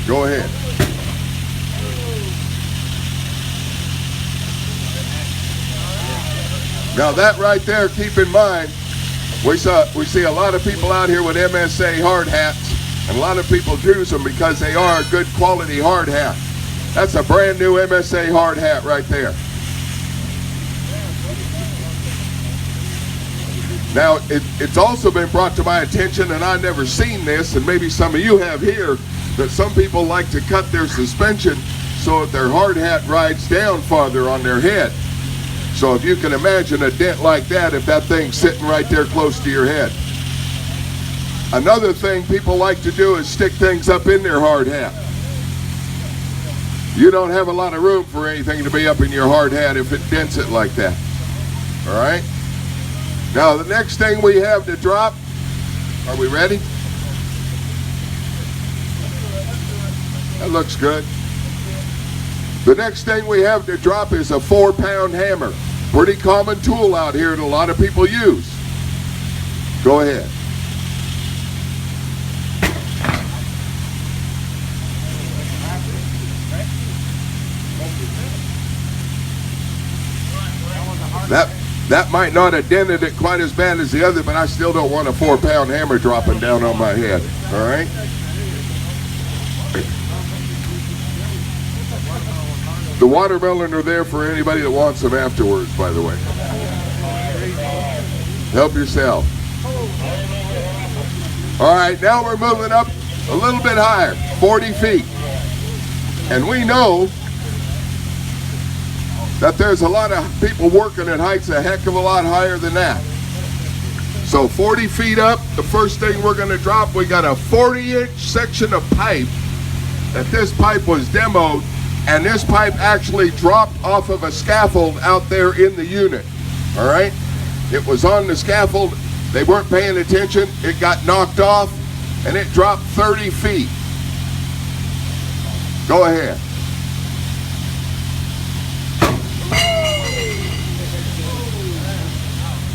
Go ahead. Now that right there, keep in mind, we see a lot of people out here with MSA hard hats, and a lot of people choose them because they are a good quality hard hat. That's a brand new MSA hard hat right there. Now, it's also been brought to my attention, and I've never seen this, and maybe some of you have here, that some people like to cut their suspension so that their hard hat rides down farther on their head. So if you can imagine a dent like that, if that thing's sitting right there close to your head. Another thing people like to do is stick things up in their hard hat. You don't have a lot of room for anything to be up in your hard hat if it dents it like that. All right? Now the next thing we have to drop, are we ready? That looks good. The next thing we have to drop is a 4-pound hammer. Pretty common tool out here that a lot of people use. Go ahead. That might not have dented it quite as bad as the other, but I still don't want a 4-pound hammer dropping down on my head. All right? The watermelon are there for anybody that wants them afterwards, by the way. Help yourself. All right, now we're moving up a little bit higher, 40 feet. And we know that there's a lot of people working at heights a heck of a lot higher than that. So 40 feet up, the first thing we're going to drop, we got a 40-inch section of pipe. That this pipe was demoed, and this pipe actually dropped off of a scaffold out there in the unit. All right? It was on the scaffold. They weren't paying attention. It got knocked off, and it dropped 30 feet. Go ahead.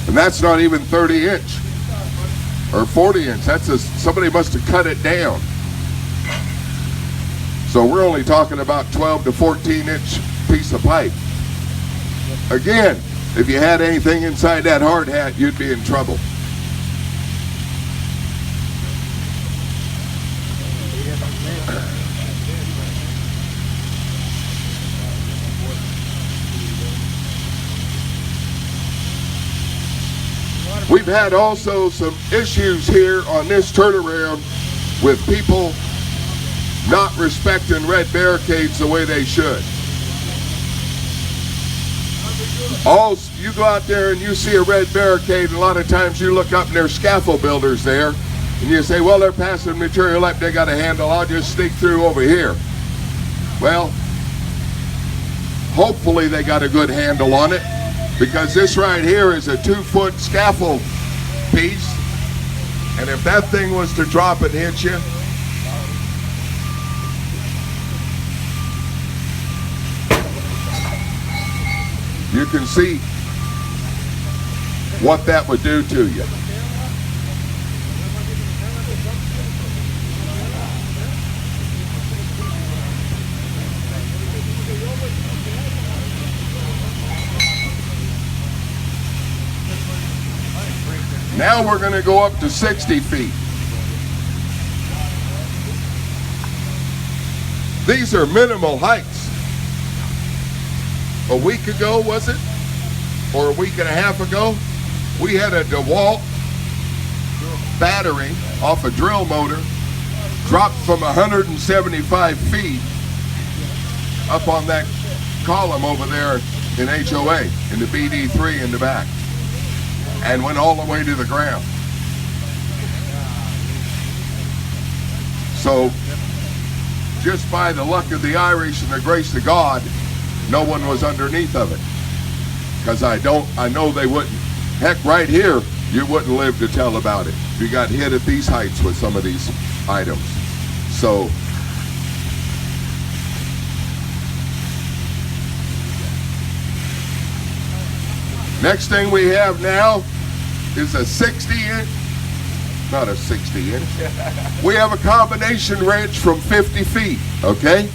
And that's not even 30-inch or 40-inch. Somebody must have cut it down. So we're only talking about 12 to 14-inch piece of pipe. Again, if you had anything inside that hard hat, you'd be in trouble. We've had also some issues here on this turnaround with people not respecting red barricades the way they should. You go out there and you see a red barricade, and a lot of times you look up and there's scaffold builders there, and you say, well, they're passing material up, they got a handle, I'll just sneak through over here. Well, hopefully they got a good handle on it, because this right here is a 2-foot scaffold piece, and if that thing was to drop and hit you, you can see what that would do to you. Now we're going to go up to 60 feet. These are minimal heights. A week ago, was it? Or a week and a half ago, we had a DeWalt battery off a drill motor dropped from 175 feet up on that column over there in HOA, in the BD3 in the back, and went all the way to the ground. So, just by the luck of the Irish and the grace of God, no one was underneath of it. Because I know they wouldn't. Heck, right here, you wouldn't live to tell about it. You got hit at these heights with some of these items. So, next thing we have now is a 60-inch not a 60 inch. We have a combination wrench from 50 feet, okay?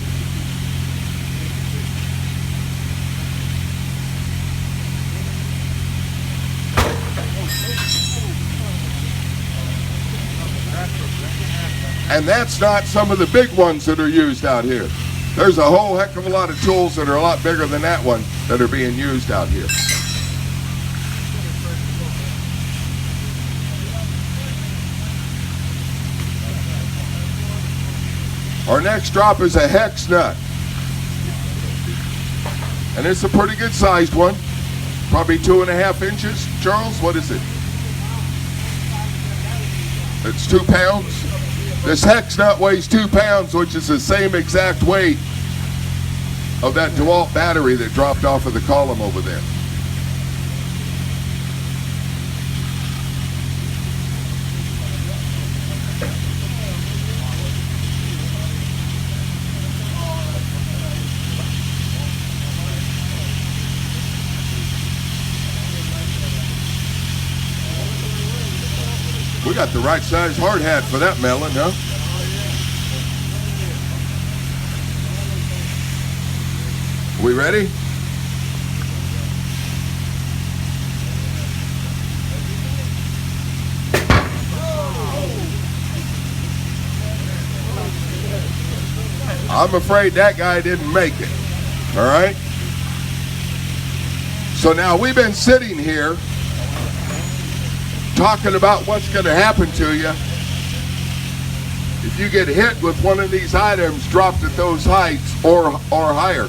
And that's not some of the big ones that are used out here. There's a whole heck of a lot of tools that are a lot bigger than that one that are being used out here. Our next drop is a hex nut. And it's a pretty good sized one. Probably 2.5 inches. Charles, what is it? It's 2 pounds. This hex nut weighs 2 pounds, which is the same exact weight of that DeWalt battery that dropped off of the column over there. We got the right size hard hat for that melon, huh? We ready? I'm afraid that guy didn't make it. All right? So now we've been sitting here talking about what's going to happen to you if you get hit with one of these items dropped at those heights or higher.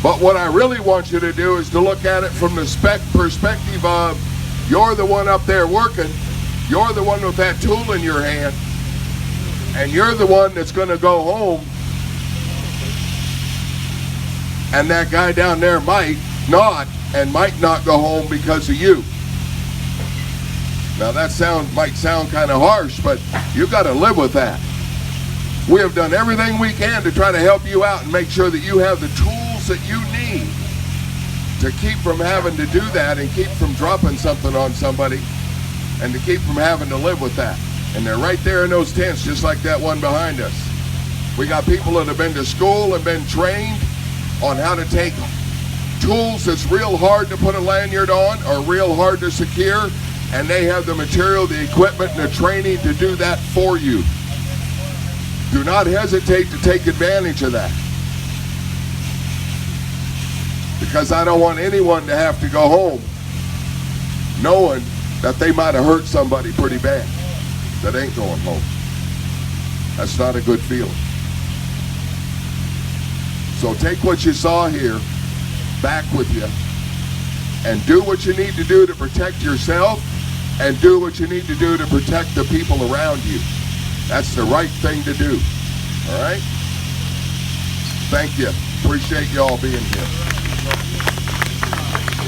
But what I really want you to do is to look at it from the perspective of you're the one up there working, you're the one with that tool in your hand, and you're the one that's going to go home, and that guy down there might not go home because of you. Now that might sound kind of harsh, but you've got to live with that. We have done everything we can to try to help you out and make sure that you have the tools that you need to keep from having to do that and keep from dropping something on somebody and to keep from having to live with that. And they're right there in those tents, just like that one behind us. We got people that have been to school and been trained on how to take tools that's real hard to put a lanyard on or real hard to secure, and they have the material, the equipment, and the training to do that for you. Do not hesitate to take advantage of that. Because I don't want anyone to have to go home knowing that they might have hurt somebody pretty bad that ain't going home. That's not a good feeling. So take what you saw here back with you and do what you need to do to protect yourself and do what you need to do to protect the people around you. That's the right thing to do. All right? Thank you. Appreciate you all being here.